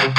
All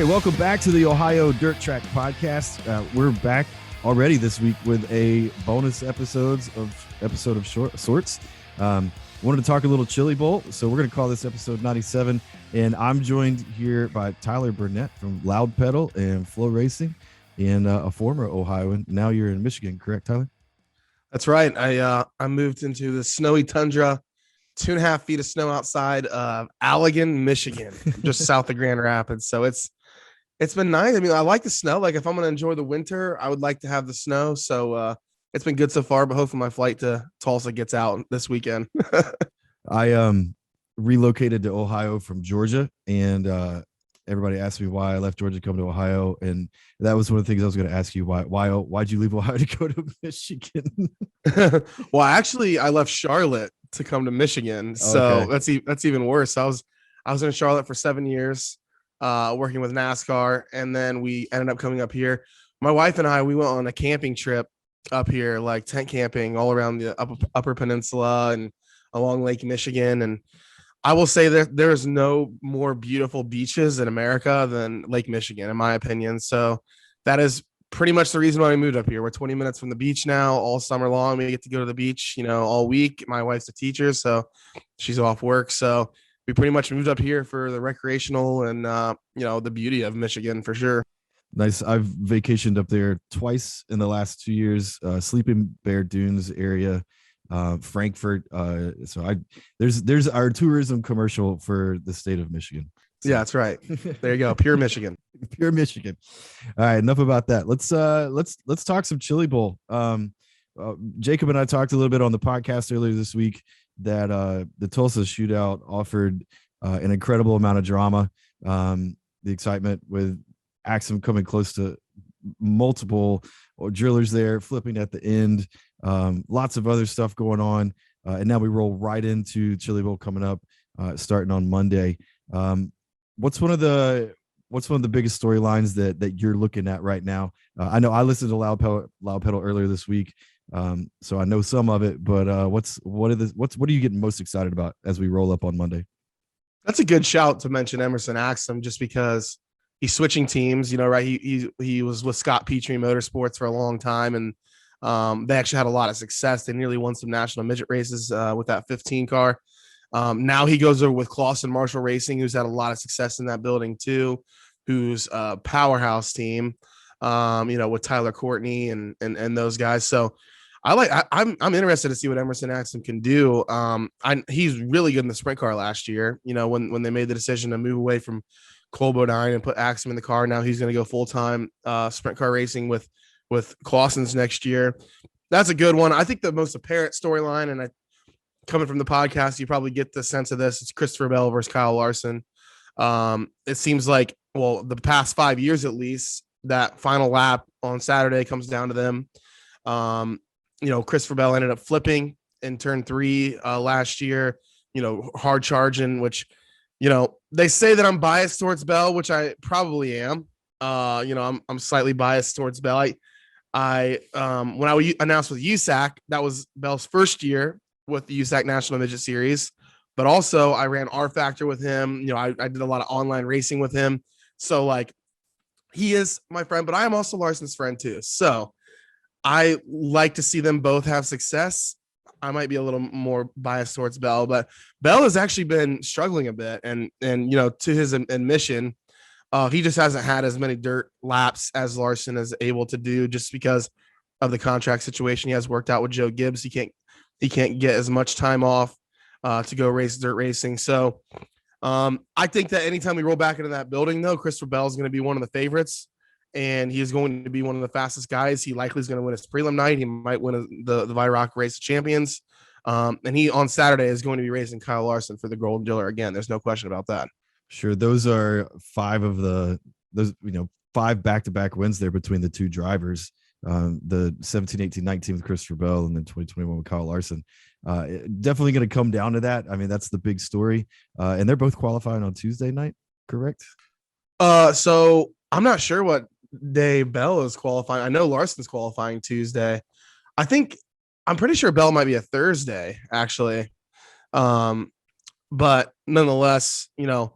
right, welcome back to the Ohio Dirt Track Podcast. We're back already this week with a bonus episode of sorts. Wanted to talk a little Chili Bowl, so we're going to call this episode 97. And I'm joined here by Tyler Burnett from Loupedal and FloRacing, and a former Ohioan. Now you're in Michigan, correct, Tyler? That's right. I moved into the snowy tundra, 2.5 feet of snow outside of Allegan, Michigan, just south of Grand Rapids. So it's been nice. I mean, I like the snow. Like, if I'm going to enjoy the winter, I would like to have the snow. So it's been good so far, but hopefully my flight to Tulsa gets out this weekend. I relocated to Ohio from Georgia, and everybody asked me why I left Georgia to come to Ohio, and that was one of the things I was going to ask you. Why'd you leave Ohio to go to Michigan? Well, actually, I left Charlotte to come to Michigan, so okay. That's even worse. I was in Charlotte for 7 years. Working with NASCAR, and then we ended up coming up here. My wife and I, we went on a camping trip up here, like tent camping all around the upper peninsula and along Lake Michigan. And I will say that there is no more beautiful beaches in America than Lake Michigan, in my opinion. So that is pretty much the reason why we moved up here. We're 20 minutes from the beach now. All summer long, we get to go to the beach, all week. My wife's a teacher, so she's off work. So we pretty much moved up here for the recreational and, the beauty of Michigan for sure. Nice. I've vacationed up there twice in the last 2 years, Sleeping Bear Dunes area, Frankfurt. There's our tourism commercial for the state of Michigan. So. Yeah, that's right. There you go. Pure Michigan. Pure Michigan. All right. Enough about that. Let's talk some Chili Bowl. Jacob and I talked a little bit on the podcast earlier this week that the Tulsa shootout offered an incredible amount of drama. The excitement with Axum coming close to multiple drillers there, flipping at the end, lots of other stuff going on. And now we roll right into Chili Bowl coming up, starting on Monday. What's one of the biggest storylines that you're looking at right now? I know I listened to Loupedal earlier this week. So I know some of it, but what are you getting most excited about as we roll up on Monday? That's a good shout to mention Emerson Axum, just because he's switching teams, right? He was with Scott Petrie Motorsports for a long time, and they actually had a lot of success. They nearly won some national midget races with that 15 car. Now he goes over with Clausen Marshall Racing, who's had a lot of success in that building too, who's a powerhouse team, with Tyler Courtney and those guys. So I'm interested to see what Emerson Axum can do. He's really good in the sprint car last year. When they made the decision to move away from Cole Bodine and put Axum in the car, now he's going to go full time sprint car racing with Clausen's next year. That's a good one. I think the most apparent storyline, and coming from the podcast, you probably get the sense of this. It's Christopher Bell versus Kyle Larson. It seems like, the past 5 years at least, that final lap on Saturday comes down to them. Christopher Bell ended up flipping in turn 3 last year, hard charging, which, they say that I'm biased towards Bell, which I probably am. I'm slightly biased towards Bell. I when I announced with USAC, that was Bell's first year with the USAC National Midget Series, but also I ran R Factor with him. I did a lot of online racing with him. So he is my friend, but I am also Larson's friend too. So I like to see them both have success. I might be a little more biased towards Bell, but Bell has actually been struggling a bit. And to his admission, he just hasn't had as many dirt laps as Larson is able to do, just because of the contract situation. He has worked out with Joe Gibbs. He can't get as much time off to go race dirt racing. So I think that anytime we roll back into that building, though, Christopher Bell is going to be one of the favorites, and he is going to be one of the fastest guys. He likely is going to win his prelim night. He might win the Viroc Race of Champions. And he on Saturday is going to be racing Kyle Larson for the Golden Driller again. There's no question about that. Sure. Those are five back-to-back wins there between the two drivers. the 17, 18, 19 with Christopher Bell, and then 2021 with Kyle Larson. Definitely going to come down to that. I mean, that's the big story. And they're both qualifying on Tuesday night, correct? So I'm not sure what day Bell is qualifying. I know Larson's qualifying Tuesday. I'm pretty sure Bell might be a Thursday, actually. But nonetheless, to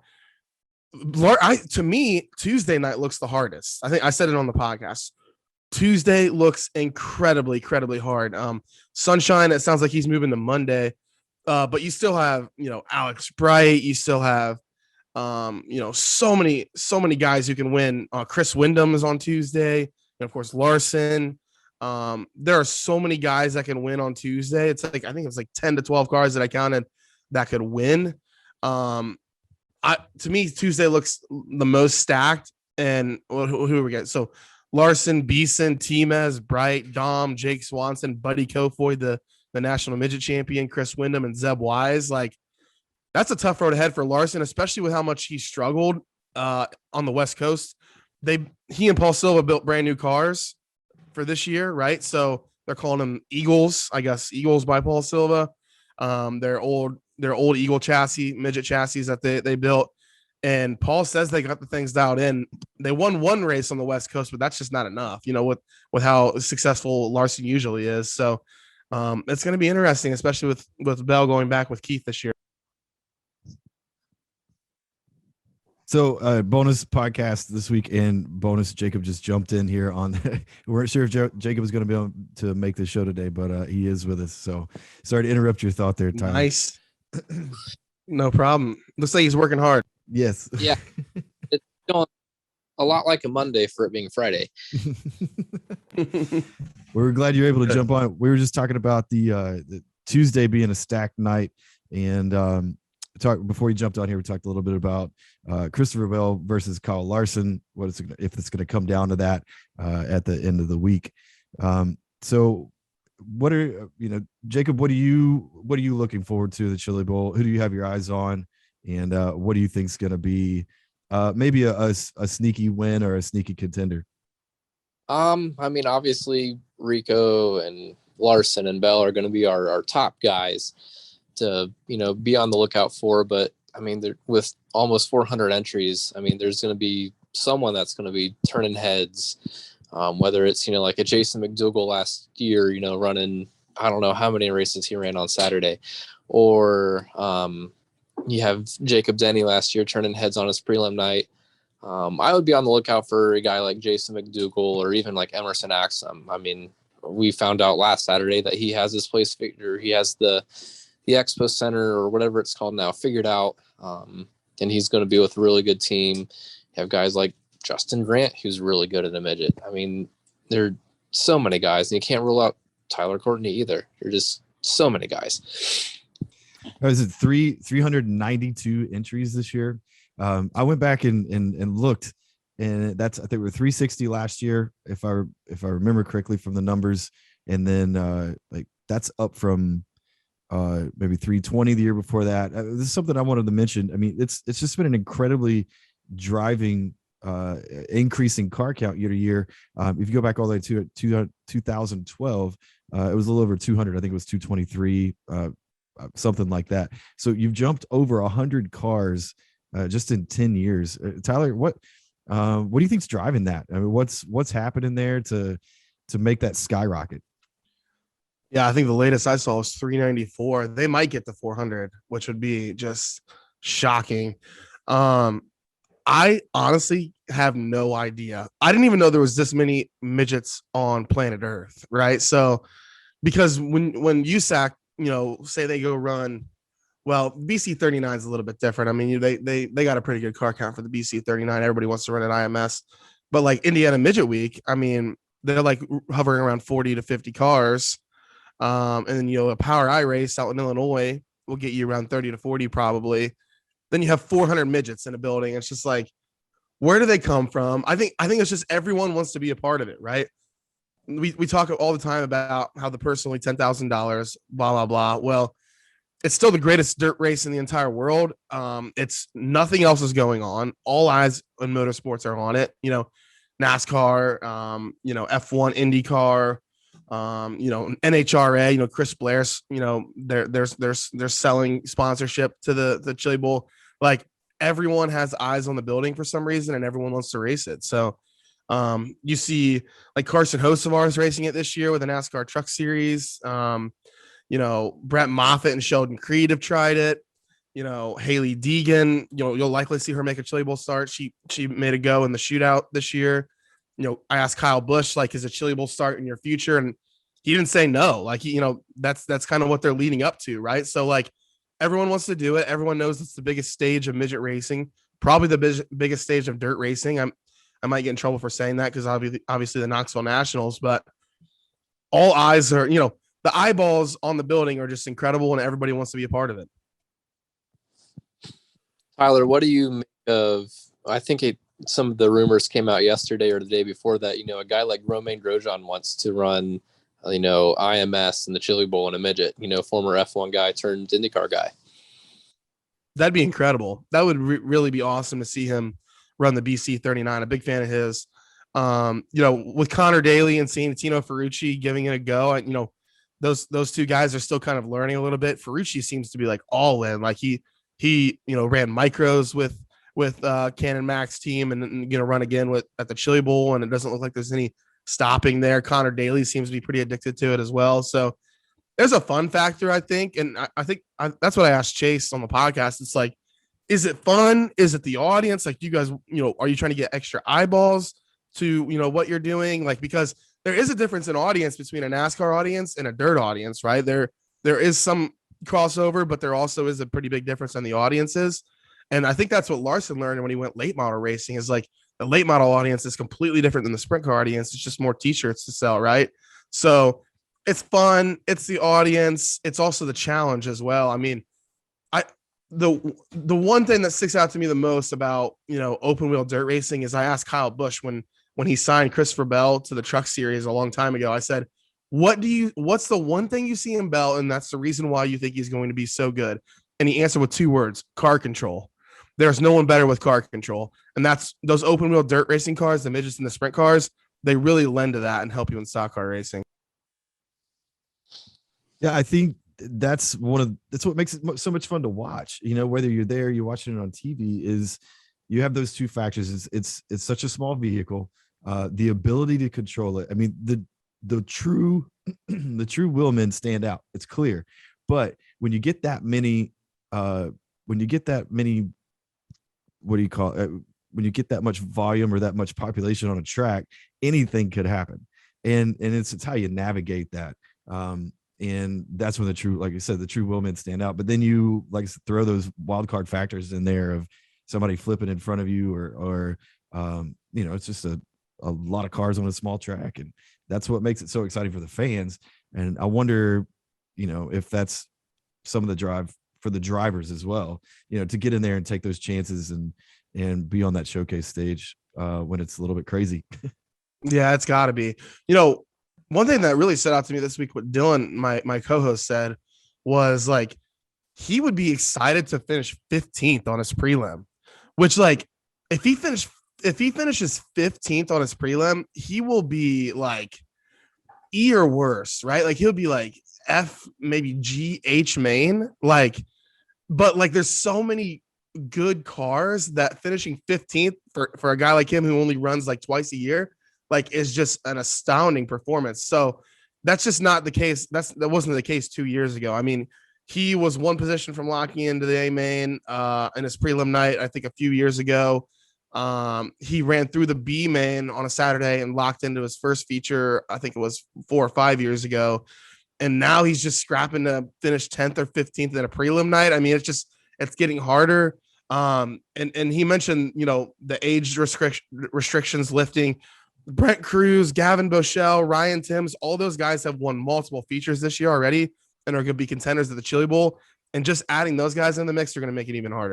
me, Tuesday night looks the hardest. I think I said it on the podcast. Tuesday looks incredibly hard. Sunshine, it sounds like he's moving to Monday. But you still have, Alex Bright. You still have, so many guys who can win. Chris Wyndham is on Tuesday. And of course, Larson. There are so many guys that can win on Tuesday. It's like, I think it was like 10 to 12 cars that I counted that could win. To me, Tuesday looks the most stacked. And who do we get? So Larson, Beeson, Timez, Bright, Dom, Jake Swanson, Buddy Kofoid, the national midget champion, Chris Wyndham, and Zeb Wise. Like, that's a tough road ahead for Larson, especially with how much he struggled on the West Coast. He and Paul Silva built brand new cars for this year, right? So they're calling them Eagles, I guess, Eagles by Paul Silva. They're old Eagle chassis, midget chassis that they built. And Paul says they got the things dialed in. They won one race on the West Coast, but that's just not enough, with how successful Larson usually is. So it's going to be interesting, especially with Bell going back with Keith this year. So bonus podcast this week, and bonus Jacob just jumped in here on. We weren't sure if Jacob was going to be able to make the show today, but he is with us. So sorry to interrupt your thought there, Tyler. Nice. No problem. Looks like he's working hard. Yes. Yeah. It's going a lot like a Monday for it being Friday. We're glad you're able to jump on. We were just talking about the Tuesday being a stacked night, and before you jumped on here, we talked a little bit about Christopher Bell versus Kyle Larson. If it's going to come down to that at the end of the week. So what are Jacob? What are you looking forward to the Chili Bowl? Who do you have your eyes on, and what do you think is going to be maybe a sneaky win or a sneaky contender? I mean, obviously Rico and Larson and Bell are going to be our top guys to be on the lookout for. But I mean, with almost 400 entries, I mean, there's going to be someone that's going to be turning heads. Whether it's like a Jason McDougall last year, running, I don't know how many races he ran on Saturday, or you have Jacob Denny last year turning heads on his prelim night. I would be on the lookout for a guy like Jason McDougall or even like Emerson Axum. I mean, we found out last Saturday that he has his place figured. He has the Expo Center or whatever it's called now figured out. And he's going to be with a really good team. You have guys like Justin Grant, who's really good at a midget. I mean, there are so many guys, and you can't rule out Tyler Courtney either. There are just so many guys. Is it 392 entries this year? I went back and looked, and I think we were 360 last year, if I remember correctly from the numbers, and then that's up from maybe 320 the year before that. This is something I wanted to mention. I mean, it's just been an incredibly driving increasing car count year to year. If you go back all the way to 2012, it was a little over 200. I think it was 223, something like that. So you've jumped over 100 cars just in 10 years. Tyler, what do you think's driving that? I mean, what's happening there to make that skyrocket? Yeah, I think the latest I saw was 394. They might get to 400, which would be just shocking. I honestly have no idea. I didn't even know there was this many midgets on planet Earth, right? So, because when USAC, say they go run, well, BC 39 is a little bit different. I mean, they got a pretty good car count for the BC 39. Everybody wants to run at IMS, but like Indiana Midget Week, I mean, they're like hovering around 40 to 50 cars. And then, a Power I race out in Illinois will get you around 30 to 40 probably. Then you have 400 midgets in a building. It's just like, where do they come from? I think it's just everyone wants to be a part of it, right? We talk all the time about how the purse only $10,000, blah, blah, blah. Well, it's still the greatest dirt race in the entire world. It's nothing else is going on. All eyes on motorsports are on it. NASCAR, F1, IndyCar, NHRA, Chris Blair's, they're selling sponsorship to the Chili Bowl. Like everyone has eyes on the building for some reason, and everyone wants to race it. So you see like Carson Hocevar is racing it this year with the NASCAR Truck Series. Brett Moffitt and Sheldon Creed have tried it. Haley Deegan, you'll likely see her make a Chili Bowl start. She made a go in the shootout this year. I asked Kyle Busch, like, is a Chili Bowl start in your future? And he didn't say no. Like, that's kind of what they're leading up to, right? So like everyone wants to do it. Everyone knows it's the biggest stage of midget racing, probably the biggest stage of dirt racing. I might get in trouble for saying that because obviously the Knoxville Nationals, but all eyes are, the eyeballs on the building are just incredible, and everybody wants to be a part of it. Tyler, what do you make of? I think some of the rumors came out yesterday or the day before that. A guy like Romain Grosjean wants to run, IMS and the Chili Bowl in a midget. Former F1 guy turned IndyCar guy. That'd be incredible. That would really be awesome to see him run the BC 39. A big fan of his. With Connor Daly and Santino Ferrucci giving it a go. Those two guys are still kind of learning a little bit. Ferrucci seems to be like all in. Like he ran micros with Canon Max team and run again at the Chili Bowl, and it doesn't look like there's any stopping there. Connor Daly seems to be pretty addicted to it as well. So there's a fun factor, I think, and I think that's what I asked Chase on the podcast. It's like, is it fun? Is it the audience? Like, you guys, are you trying to get extra eyeballs to what you're doing? Like, because there is a difference in audience between a NASCAR audience and a dirt audience, right? There is some crossover, but there also is a pretty big difference in the audiences. And I think that's what Larson learned when he went late model racing, is like the late model audience is completely different than the sprint car audience. It's just more t-shirts to sell, right? So it's fun. It's the audience. It's also the challenge as well. I mean, the one thing that sticks out to me the most about, open wheel dirt racing is I asked Kyle Busch when he signed Christopher Bell to the Truck Series a long time ago. I said, what's the one thing you see in Bell, and that's the reason why you think he's going to be so good? And he answered with 2 words: car control. There's no one better with car control. And that's those open wheel dirt racing cars, the midgets and the sprint cars, they really lend to that and help you in stock car racing. Yeah, I think that's what makes it so much fun to watch. Whether you're there, you're watching it on TV, is you have those two factors. It's such a small vehicle, the ability to control it. I mean, the true wheelmen stand out. It's clear. But when you get that many, what do you call it? When you get that much volume or that much population on a track, anything could happen. And it's how you navigate that. And that's when the true, like you said, the true wheelmen stand out. But then you throw those wild card factors in there of somebody flipping in front of you, or it's just a lot of cars on a small track, and that's what makes it so exciting for the fans. And I wonder, if that's some of the drive for the drivers as well, to get in there and take those chances and be on that showcase stage when it's a little bit crazy. Yeah, it's got to be. One thing that really stood out to me this week, what Dylan, my co-host, said was like he would be excited to finish 15th on his prelim, which, like, if he finishes 15th on his prelim, he will be like E or worse, right? Like he'll be like F, maybe G, H main, like, but like there's so many good cars that finishing 15th for a guy like him who only runs like twice a year, like, is just an astounding performance. So that's just not the case. That wasn't the case 2 years ago. I mean, he was one position from locking into the A main in his prelim night, I think a few years ago. He ran through the B main on a Saturday and locked into his first feature, I think it was 4 or 5 years ago. And now he's just scrapping to finish 10th or 15th at a prelim night. I mean, it's getting harder. And he mentioned, the age restrictions lifting. Brent Cruz, Gavin Boschel, Ryan Timms, all those guys have won multiple features this year already and are going to be contenders at the Chili Bowl. And just adding those guys in the mix are going to make it even harder.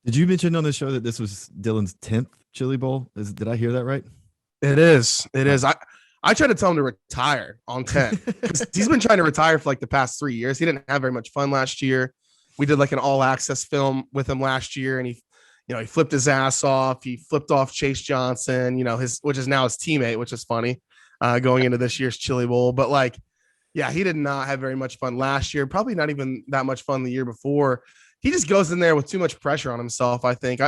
Did you mention on the show that this was Dylan's 10th Chili Bowl? Did I hear that right? It is. I tried to tell him to retire on 10. He's been trying to retire for like the past 3 years. He didn't have very much fun last year. We did like an all access film with him last year, and he flipped his ass off. He flipped off Chase Johnson, which is now his teammate, which is funny, going into this year's Chili Bowl. But like, yeah, he did not have very much fun last year. Probably not even that much fun the year before. He just goes in there with too much pressure on himself, I think.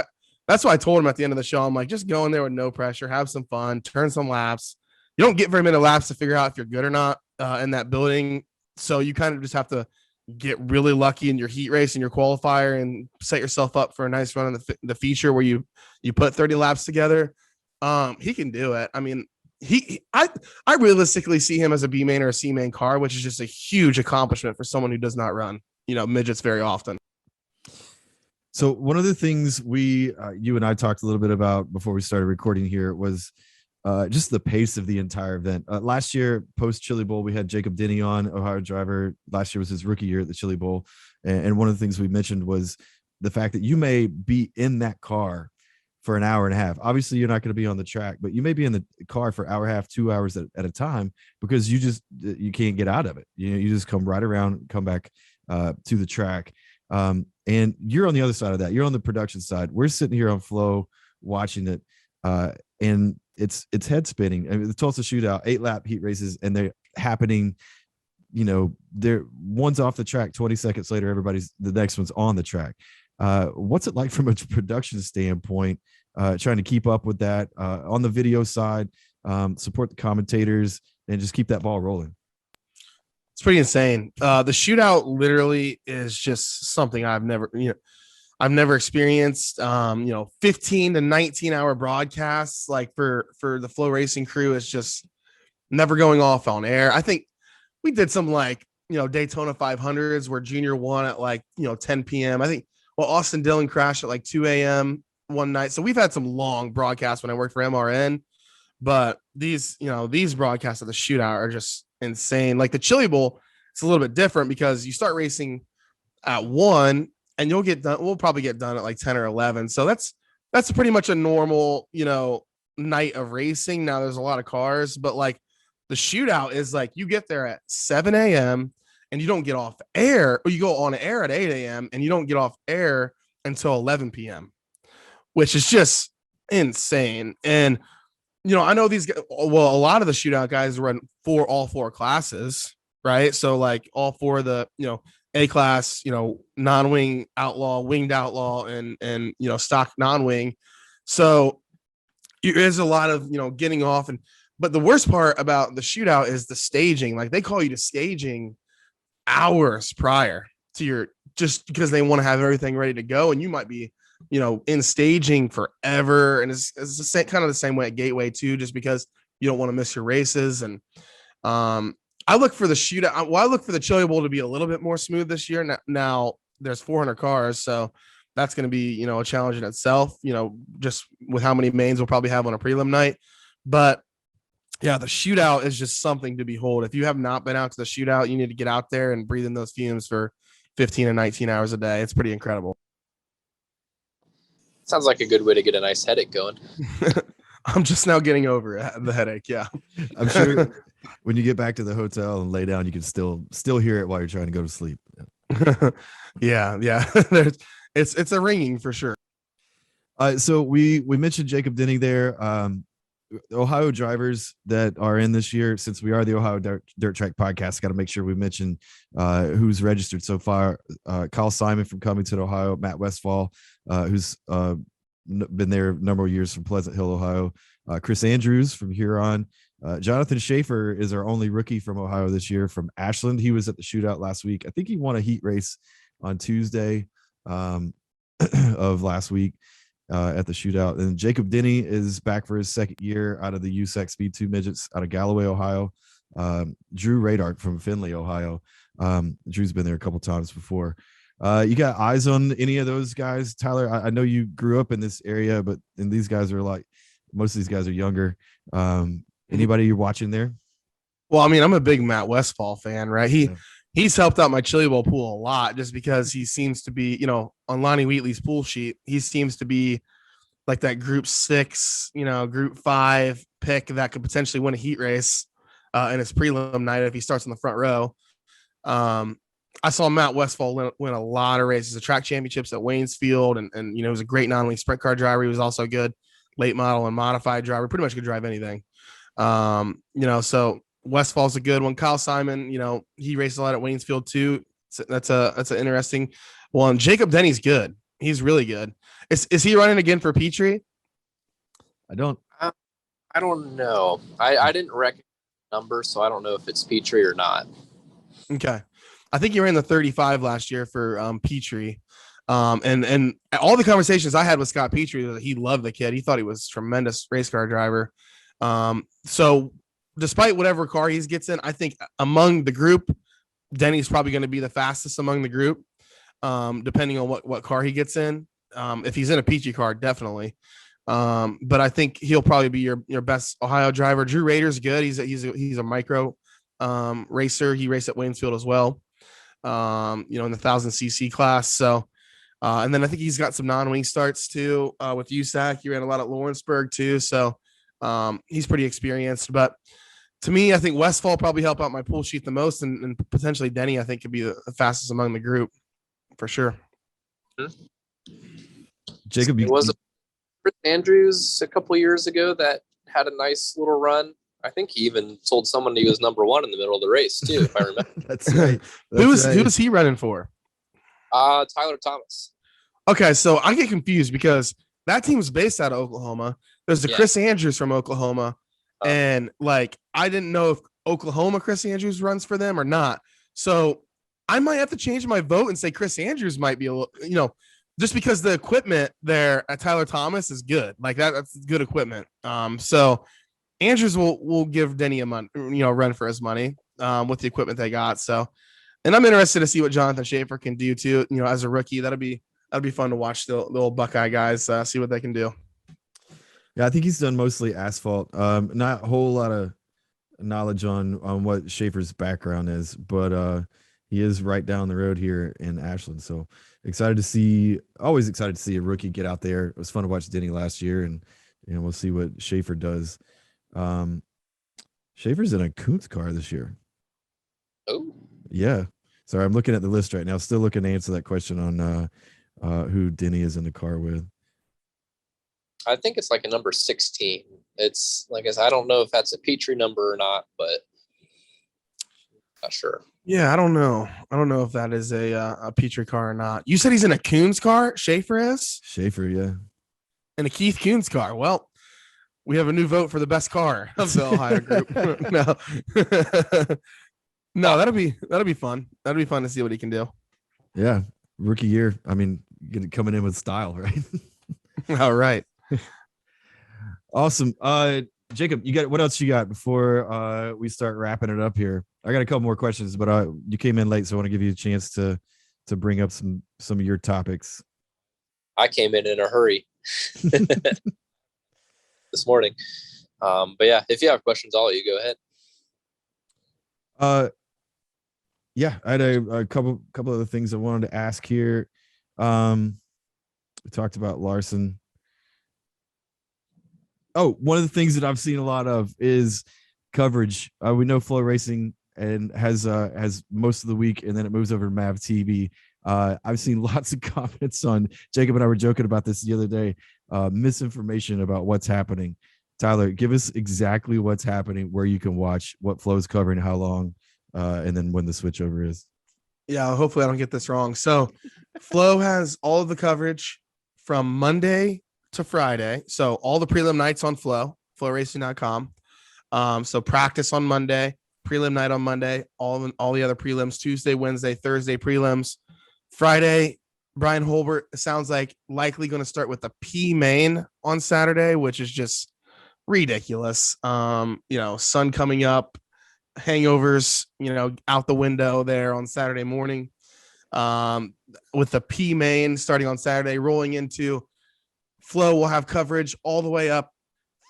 That's why I told him at the end of the show, I'm like, just go in there with no pressure, have some fun, turn some laps. You don't get very many laps to figure out if you're good or not in that building. So you kind of just have to get really lucky in your heat race and your qualifier and set yourself up for a nice run in the feature where you put 30 laps together. He can do it. I mean, I realistically see him as a B main or a C main car, which is just a huge accomplishment for someone who does not run, midgets very often. So one of the things you and I talked a little bit about before we started recording here was just the pace of the entire event. Last year, post Chili Bowl, we had Jacob Denny on, Ohio driver. Last year was his rookie year at the Chili Bowl. And one of the things we mentioned was the fact that you may be in that car for an hour and a half. Obviously, you're not going to be on the track, but you may be in the car for an hour and a half, 2 hours at a time because you can't get out of it. You just come right around, come back to the track. And you're on the other side of that. You're on the production side. We're sitting here on Flow watching it, and it's head spinning. I mean, the Tulsa Shootout, 8-lap heat races, and they're happening. They're one's off the track. 20 seconds later, the next one's on the track. What's it like from a production standpoint? Trying to keep up with that on the video side, support the commentators, and just keep that ball rolling. It's pretty insane. The shootout literally is just something I've never experienced. 15 to 19 hour broadcasts, like for the FloRacing crew, is just never going off on air. I think we did some Daytona 500s where Junior won at 10 p.m. I think Austin Dillon crashed at 2 a.m. one night. So we've had some long broadcasts when I worked for MRN, but these broadcasts of the shootout are just insane. Like the Chili Bowl, it's a little bit different because you start racing at 1 and we'll probably get done at 10 or 11. So that's pretty much a normal, night of racing. Now there's a lot of cars, but the shootout is you get there at 7 a.m. and you don't get off air, or you go on air at 8 a.m. and you don't get off air until 11 p.m., which is just insane. And I know these guys, a lot of the shootout guys run all four classes, right? So all four of the, A class, non-wing outlaw, winged outlaw, and stock non-wing. So there's a lot of, getting off. But the worst part about the shootout is the staging. They call you to staging hours prior to just because they want to have everything ready to go. And you might be, in staging forever. And it's the same, kind of the same way at Gateway too, just because you don't want to miss your races. And I look for the shootout. Well, I look for the Chili Bowl to be a little bit more smooth this year. Now there's 400 cars, so that's going to be, a challenge in itself, just with how many mains we'll probably have on a prelim night. But yeah, the shootout is just something to behold. If you have not been out to the shootout, you need to get out there and breathe in those fumes for 15 and 19 hours a day. It's pretty incredible. Sounds like a good way to get a nice headache going. I'm just now getting over the headache. Yeah. I'm sure when you get back to the hotel and lay down, you can still hear it while you're trying to go to sleep. Yeah. It's a ringing for sure. So we mentioned Jacob Denny there. Ohio drivers that are in this year, since we are the Ohio Dirt Track Podcast, got to make sure we mention who's registered so far. Kyle Simon from Covington, Ohio, Matt Westfall, who's been there a number of years from Pleasant Hill, Ohio, Chris Andrews from Huron, Jonathan Schaefer is our only rookie from Ohio this year from Ashland. He was at the shootout last week. I think he won a heat race on Tuesday of last week. At the shootout. And Jacob Denny is back for his second year out of the USAC Speed 2 midgets out of Galloway, Ohio. Drew Radart from Findlay, Ohio. Drew's been there a couple times before. You got eyes on any of those guys, Tyler? I know you grew up in this area, and these guys are most of these guys are younger. Anybody you're watching there? Well, I mean, I'm a big Matt Westfall fan, right? He's helped out my Chili Bowl pool a lot just because he seems to be, on Lonnie Wheatley's pool sheet, he seems to be like that group 6, group 5 pick that could potentially win a heat race in his prelim night if he starts in the front row. I saw Matt Westphal win a lot of races, the track championships at Waynesfield, and he was a great non-wing sprint car driver. He was also a good late model and modified driver. Pretty much could drive anything. So Westfall's a good one. Kyle Simon, he raced a lot at Waynesfield too. So that's an interesting one. Jacob Denny's good. He's really good. Is he running again for Petrie? I don't know. I didn't recognize the number, so I don't know if it's Petrie or not. Okay. I think he ran the 35 last year for Petrie. And all the conversations I had with Scott Petrie, he loved the kid. He thought he was a tremendous race car driver. So despite whatever car he gets in, I think among the group, Denny's probably going to be the fastest among the group, depending on what car he gets in. If he's in a Petrie car, definitely. But I think he'll probably be your best Ohio driver. Drew Rader's good. He's a micro racer. He raced at Waynesfield as well. In the 1000cc class. So, and then I think he's got some non-wing starts too with USAC. He ran a lot at Lawrenceburg too. So he's pretty experienced. But to me, I think Westfall probably help out my pool sheet the most, and potentially Denny, I think, could be the fastest among the group for sure. Jacob, it was Chris Andrews a couple years ago that had a nice little run. I think he even told someone he was number one in the middle of the race too, if I remember. That's right. Who was he running for? Tyler Thomas. Okay, so I get confused because that team's based out of Oklahoma. There's Chris Andrews from Oklahoma, and I didn't know if Oklahoma Chris Andrews runs for them or not. So I might have to change my vote and say Chris Andrews might be a little, just because the equipment there at Tyler Thomas is good. That's good equipment. So Andrews will give Denny a run for his money with the equipment they got. So, and I'm interested to see what Jonathan Schaefer can do too. As a rookie, that'll be fun to watch the old Buckeye guys see what they can do. Yeah, I think he's done mostly asphalt. Not a whole lot of knowledge on what Schaefer's background is, but he is right down the road here in Ashland. So always excited to see a rookie get out there. It was fun to watch Denny last year, and we'll see what Schaefer does. Schaefer's in a Kuntz car this year. Oh, yeah. Sorry, I'm looking at the list right now. Still looking to answer that question on who Denny is in the car with. I think it's like a number 16. It's like I don't know if that's a Petrie number or not, but not sure. Yeah, I don't know. I don't know if that is a Petrie car or not. You said he's in a Kuntz car. Schaefer is. Schaefer, yeah. In a Keith Kuntz car. Well, we have a new vote for the best car of the Ohio group. No, that'll be fun. That'll be fun to see what he can do. Yeah, rookie year. I mean, coming in with style, right? All right. Awesome. Jacob, what else you got before we start wrapping it up here? I got a couple more questions, but you came in late, so I want to give you a chance to bring up some of your topics. I came in a hurry this morning. But yeah, if you have questions, I'll let you go ahead. Yeah, I had a couple of the things I wanted to ask here. We talked about Larson. Oh, one of the things that I've seen a lot of is coverage. We know FloRacing and has most of the week, and then it moves over to Mav TV. I've seen lots of comments on. Jacob and I were joking about this the other day. Misinformation about what's happening. Tyler, give us exactly what's happening, where you can watch, what Flo's covering, how long, and then when the switchover is. Yeah, hopefully I don't get this wrong. So Flo has all of the coverage from Monday to Friday. So all the prelim nights on FloRacing.com. So practice on Monday, prelim night on Monday, all the other prelims, Tuesday, Wednesday, Thursday prelims. Friday, Brian Holbert sounds like likely going to start with the P main on Saturday, which is just ridiculous. Sun coming up, hangovers, out the window there on Saturday morning. With the P main starting on Saturday, rolling into Flo will have coverage all the way up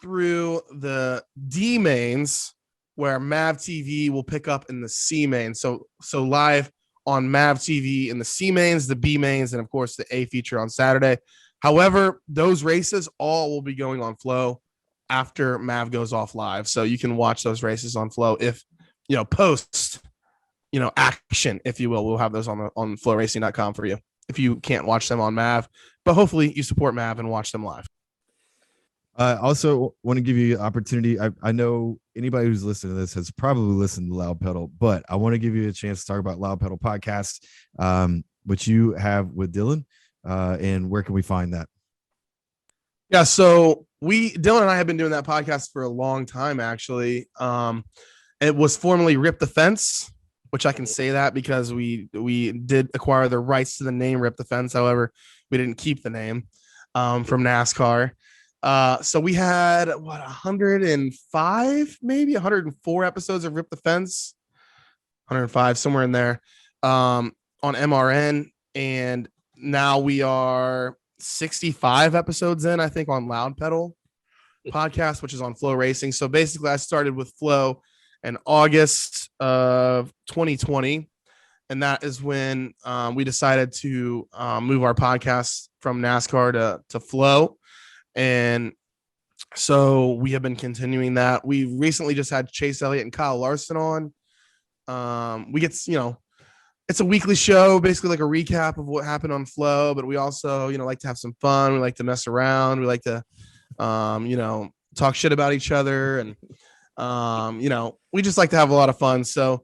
through the D mains, where Mav TV will pick up in the C main. So live on Mav TV in the C mains, the B mains, and of course the A feature on Saturday. However, those races all will be going on Flo after Mav goes off live. So you can watch those races on Flo if, post action, if you will. We'll have those on FloRacing.com for you if you can't watch them on Mav, but hopefully you support Mav and watch them live. I also want to give you an opportunity. I know anybody who's listening to this has probably listened to Loupedal, but I want to give you a chance to talk about Loupedal podcast, which you have with Dylan, and where can we find that? Yeah, so Dylan and I have been doing that podcast for a long time, actually. It was formerly Rip the Fence, which I can say that because we did acquire the rights to the name Rip the Fence. However, we didn't keep the name from NASCAR. So we had 105, maybe 104 episodes of Rip the Fence, 105, somewhere in there, on MRN. And now we are 65 episodes in, I think, on Loupedal podcast, which is on FloRacing. So basically I started with Flo in August of 2020. And that is when we decided to move our podcast from NASCAR to Flo. And so we have been continuing that. We recently just had Chase Elliott and Kyle Larson on. We get, it's a weekly show, basically like a recap of what happened on Flo, but we also, like to have some fun. We like to mess around. We like to, talk shit about each other. And, we just like to have a lot of fun. So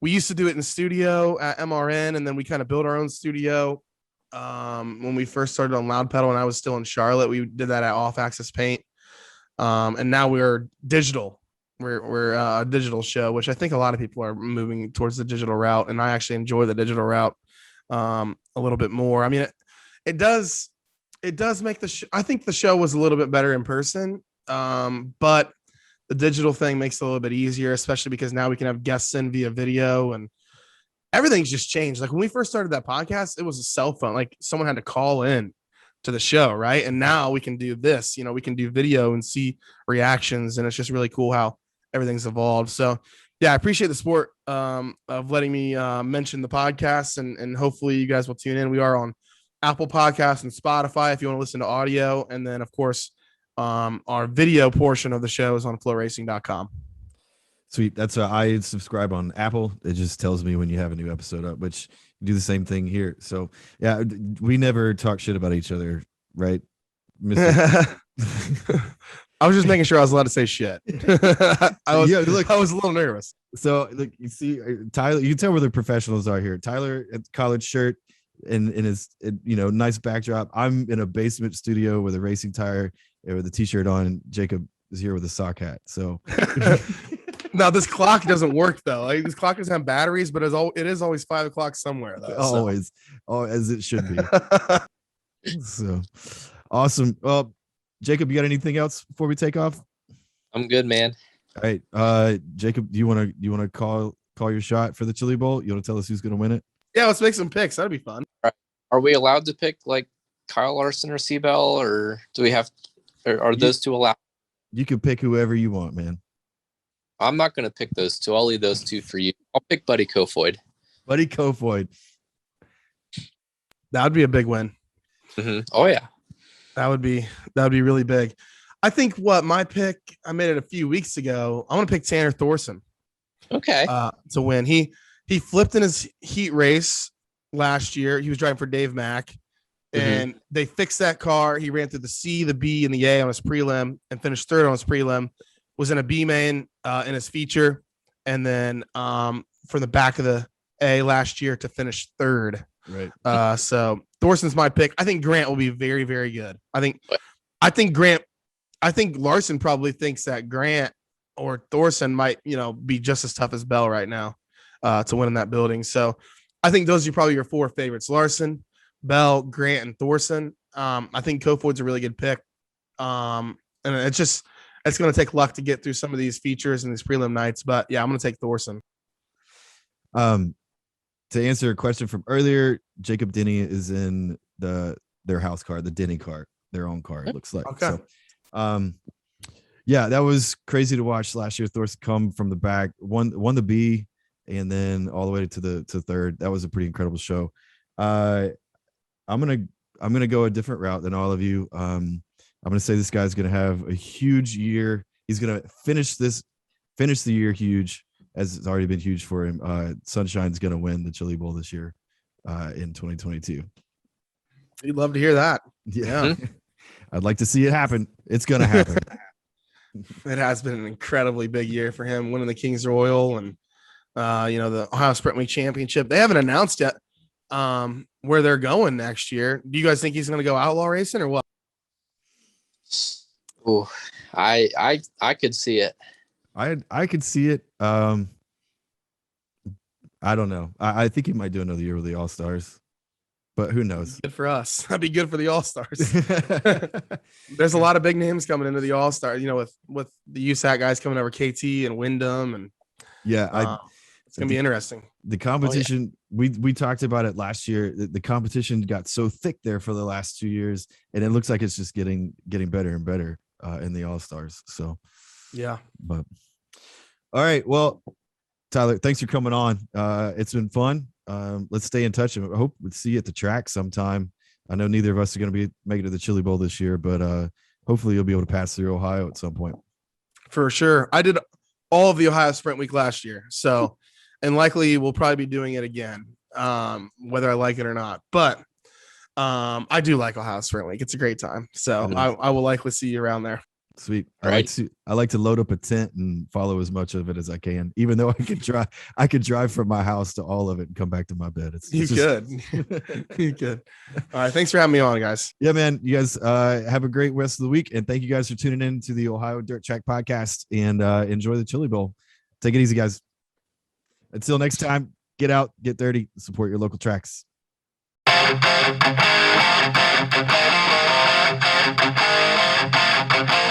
we used to do it in studio at MRN, and then we kind of built our own studio. When we first started on Loupedal and I was still in Charlotte, we did that at Off Access Paint. And now we're digital. We're a digital show, which I think a lot of people are moving towards the digital route. And I actually enjoy the digital route a little bit more. I mean, it does make I think the show was a little bit better in person. But the digital thing makes it a little bit easier, especially because now we can have guests in via video, and everything's just changed. Like when we first started that podcast, it was a cell phone. Like someone had to call in to the show, right? And now we can do this, we can do video and see reactions, and it's just really cool how everything's evolved. So yeah, I appreciate the support of letting me mention the podcast, and hopefully you guys will tune in. We are on Apple Podcasts and Spotify if you want to listen to audio. And then of course, our video portion of the show is on FloRacing.com. Sweet. That's I subscribe on Apple. It just tells me when you have a new episode up, which you do the same thing here. So yeah, we never talk shit about each other, right? I was just making sure I was allowed to say shit. I was a little nervous. So look, you see, Tyler, you can tell where the professionals are here. Tyler at college shirt and in his, nice backdrop. I'm in a basement studio with a racing tire and with a t-shirt on. And Jacob is here with a sock hat. So now this clock doesn't work though. Like, this clock doesn't have batteries, but it is always 5 o'clock somewhere though. Always, as it should be. So awesome. Well, Jacob, you got anything else before we take off? I'm good, man. All right, Jacob, do you want to call your shot for the Chili Bowl? You want to tell us who's going to win it? Yeah, let's make some picks. That'd be fun. Are we allowed to pick like Kyle Larson or Seabell, or do we have? Or are those two allowed? You can pick whoever you want, man. I'm not going to pick those two. I'll leave those two for you. I'll pick Buddy Kofoid. Buddy Kofoid. That would be a big win. Mm-hmm. Oh yeah, that would be really big. I think my pick, I made it a few weeks ago. I want to pick Tanner Thorson. Okay. To win. He flipped in his heat race last year. He was driving for Dave Mack, and they fixed that car. He ran through the C, the B, and the A on his prelim and finished third on his prelim. Was in a B main in his feature, and then from the back of the A last year to finish third. Right. So Thorson's my pick. I think Grant will be very, very good. I think Larson probably thinks that Grant or Thorson might, be just as tough as Bell right now to win in that building. So I think those are probably your four favorites: Larson, Bell, Grant, and Thorson. I think Kofoid's a really good pick. And it's going to take luck to get through some of these features and these prelim nights. But yeah, I'm going to take Thorson. To answer a question from earlier, Jacob Denny is in their house car, the Denny car, their own car, it looks like. Okay. So, yeah, that was crazy to watch last year. Thorson come from the back, won the B, and then all the way to third. That was a pretty incredible show. I'm gonna go a different route than all of you. I'm gonna say this guy's gonna have a huge year. He's gonna finish the year huge. as it's already been huge for him. Sunshine's going to win the Chili Bowl this year in 2022. You'd love to hear that. Yeah. I'd like to see it happen. It's going to happen. It has been an incredibly big year for him, winning the Kings Royal and, the Ohio Sprint Week Championship. They haven't announced yet where they're going next year. Do you guys think he's going to go outlaw racing or what? Oh, I could see it. I could see it. I don't know. I think he might do another year with the All-Stars, but who knows? Good for us. That'd be good for the All-Stars. There's a lot of big names coming into the All-Star, with the USAC guys coming over, KT and Wyndham, and yeah, it's gonna be interesting. The competition, we talked about it last year. The competition got so thick there for the last 2 years, and it looks like it's just getting better and better in the All-Stars. So yeah, but all right, well, Tyler, thanks for coming on. It's been fun. Let's stay in touch, and I hope we'll see you at the track sometime. I know neither of us are going to be making it to the Chili Bowl this year, but hopefully you'll be able to pass through Ohio at some point. For sure. I did all of the Ohio Sprint Week last year, so and likely we'll probably be doing it again, whether I like it or not. But I do like Ohio Sprint Week. It's a great time, so I will likely see you around there. Sweet. Right. I like to load up a tent and follow as much of it as I can, even though I could drive from my house to all of it and come back to my bed. You could. You could. All right. Thanks for having me on, guys. Yeah, man. You guys have a great rest of the week, and thank you guys for tuning in to the Ohio Dirt Track Podcast, and enjoy the Chili Bowl. Take it easy, guys. Until next time, get out, get dirty, support your local tracks. Thank you.